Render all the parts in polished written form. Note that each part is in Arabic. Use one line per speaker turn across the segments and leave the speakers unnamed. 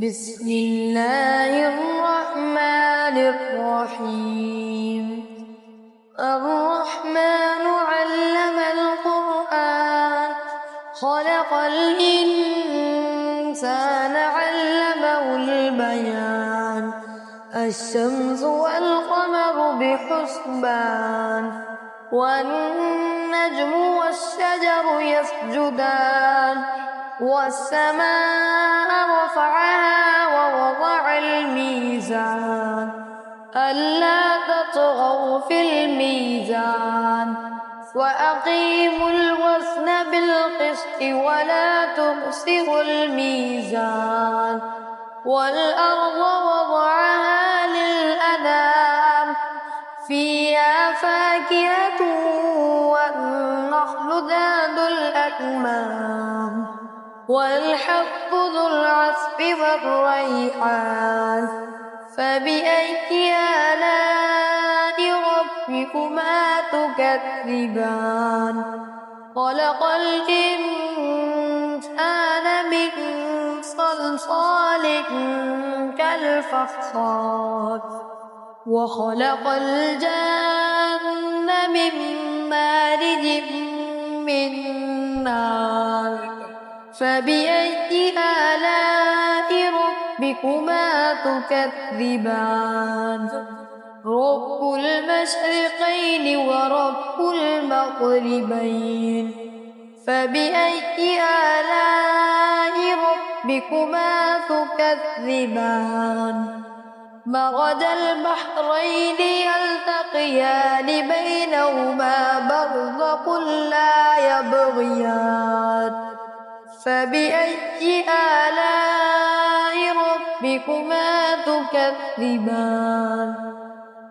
بسم الله الرحمن الرحيم. الرحمن علم القرآن، خلق الإنسان علمه البيان. الشمس والقمر بحسبان، والنجم والشجر يسجدان. والسماء رفعها ووضع الميزان، ألا تطغوا في الميزان. وأقيموا الوزن بالقسط ولا تخسروا الميزان. والأرض وضعها للأنام، فيها فاكهة والنخل ذات الأكمام، والحب ذو العصف والريحان. فبأي آلاء ربكما تكذبان؟ خلق الإنسان من صلصال كالفخار، وخلق الجن من مارج من نار. فبأي آلاء ربكما تكذبان؟ رب المشرقين ورب المغربين. فبأي آلاء ربكما تكذبان؟ مرج البحرين يلتقيان بينهما برزخ لا يبغيان. فبأي آلاء ربكما تكذبان؟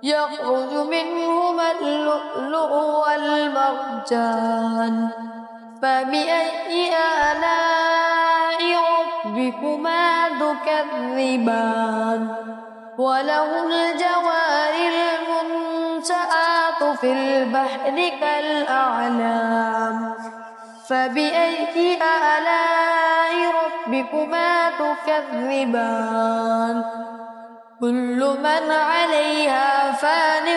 يخرج منهما اللؤلؤ والمرجان. فبأي آلاء ربكما تكذبان؟ وله الجوار المنشآت في البحر كالأعلام. فبأي آلاء ربكما تكذبان؟ كل من عليها فان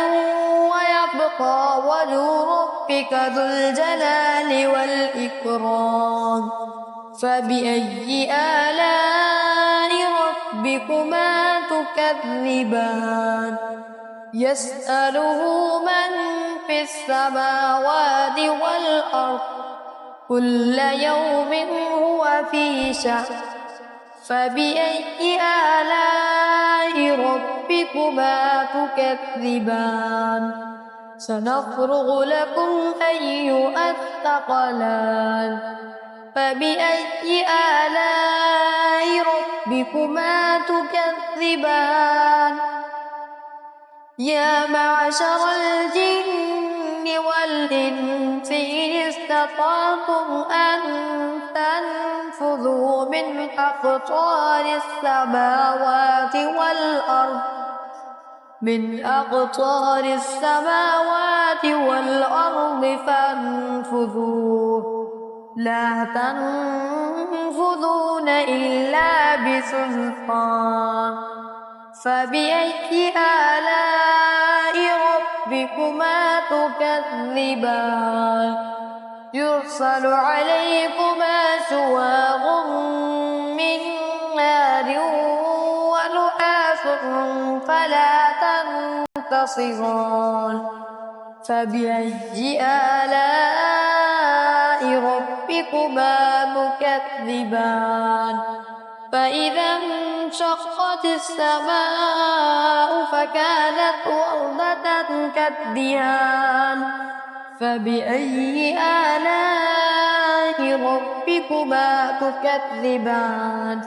ويبقى وجه ربك ذو الجلال والإكرام. فبأي آلاء ربكما تكذبان؟ يسأله من في السماوات والأرض، كل يوم هو في شأن. فبأي آلاء ربكما تكذبان؟ سنفرغ لكم أيها الثقلان. فبأي آلاء ربكما تكذبان؟ يا معشر الجن والإنس إن استطعتم أن تنفذوا من أقطار السماوات والأرض فانفذوا، لا تنفذون إلا بسلطان. فبأي آلاء ربكما تكذبان؟ يرسل عليكما شواظ من نار ونحاس فلا تنتصران. فبأي آلاء ربكما تكذبان؟ فإذا انشقت السماء فكانت وردة كالدهان. فبأي آلاء ربكما تكذبان؟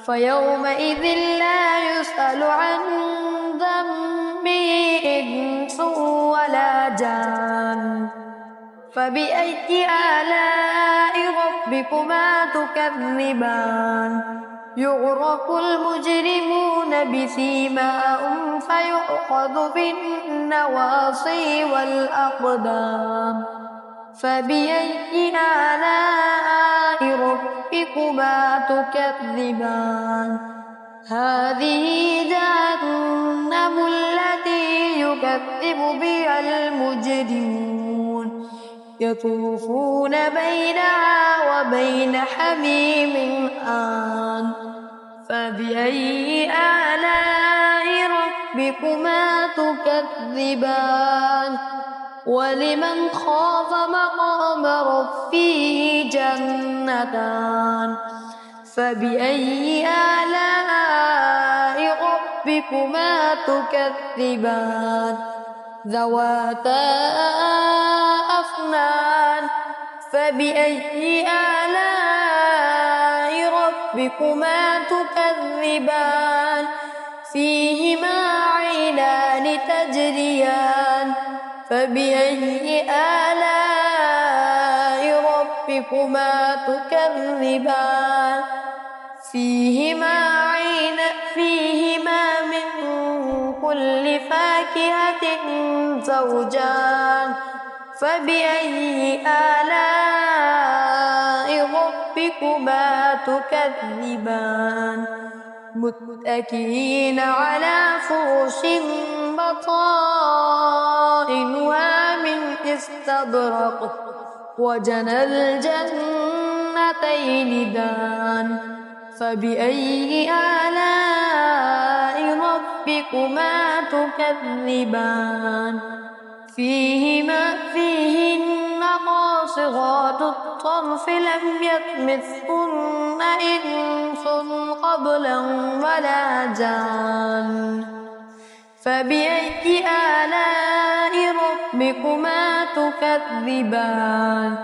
فيومئذ لا يسأل عن ذنبه إنس ولا جان. فبأي آلاء ربكما تكذبان؟ يغرق المجرمون بسيماهم فيؤخذ بالنواصي والأقدام. فبأي آلاء ربكما تكذبان هذه جهنم التي يكذب بها المجرمون يطوفون بينها وبين حميم آن فبأي آلاء ربكما تكذبان ولمن خاف مقام ربه جنتان فبأي آلاء ربكما تكذبان ذواتا أفنان فبأي آلاء ربكما تكذبان فيهما عينان تجريان فبأي آلاء ربكما تكذبان فيهما من كل فاكهة زوجان فبأي آلاء ربكما تكذبان متكئين على فرش بطائنها من استبرق وجنى الجنتين دان فبأي آلاء ربكما تكذبان فيهن قاصرات الطرف لم يطمثهن إنس قبلهم ولا جان فبأي آلاء ربكما تكذبان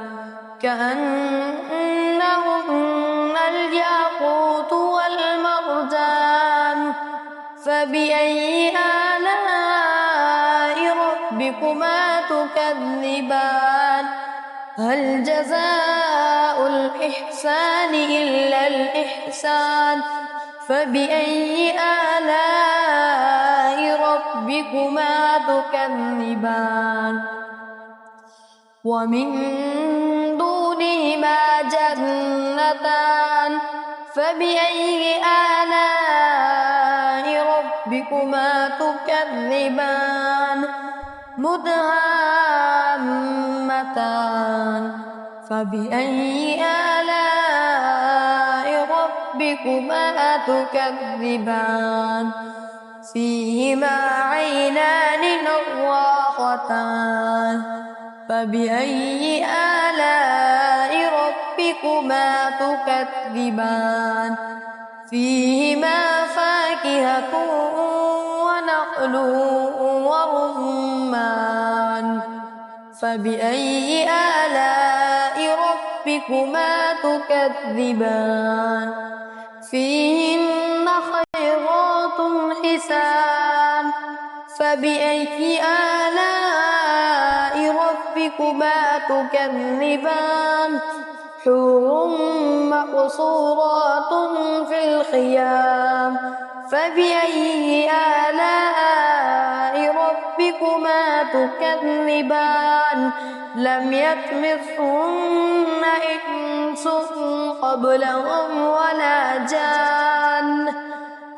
كأنهن الياقوت والمرجان فبأي آلاء ربكما تكذبان هل جزاء الإحسان إلا الإحسان فبأي آلاء ربكما تكذبان ومن دونهما جنتان فبأي آلاء ربكما تكذبان مدهامتان فبأي آلاء ربكما تكذبان فيهما عينان نضاختان فبأي آلاء ربكما تكذبان فيهما فاكهة ونخل ورمان فبأي آلاء ربكما تكذبان فيهن خيرات حسان فبأي آلاء ربكما تكذبان حور مقصورات في الخيام فبأي آلاء ربكما تكذبان لم يطمثهن إنس قبلهم ولا جان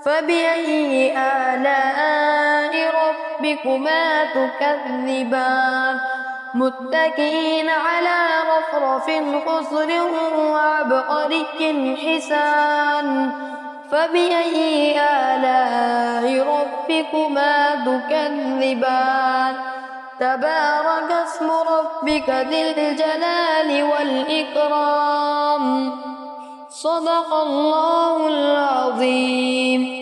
فبأي آلاء ربكما تكذبان متكئين على رفرف خضر وعبقري حسان فبأي آلاء ربكما تكذبان تبارك اسم ربك ذي الجلال والإكرام صدق الله العظيم.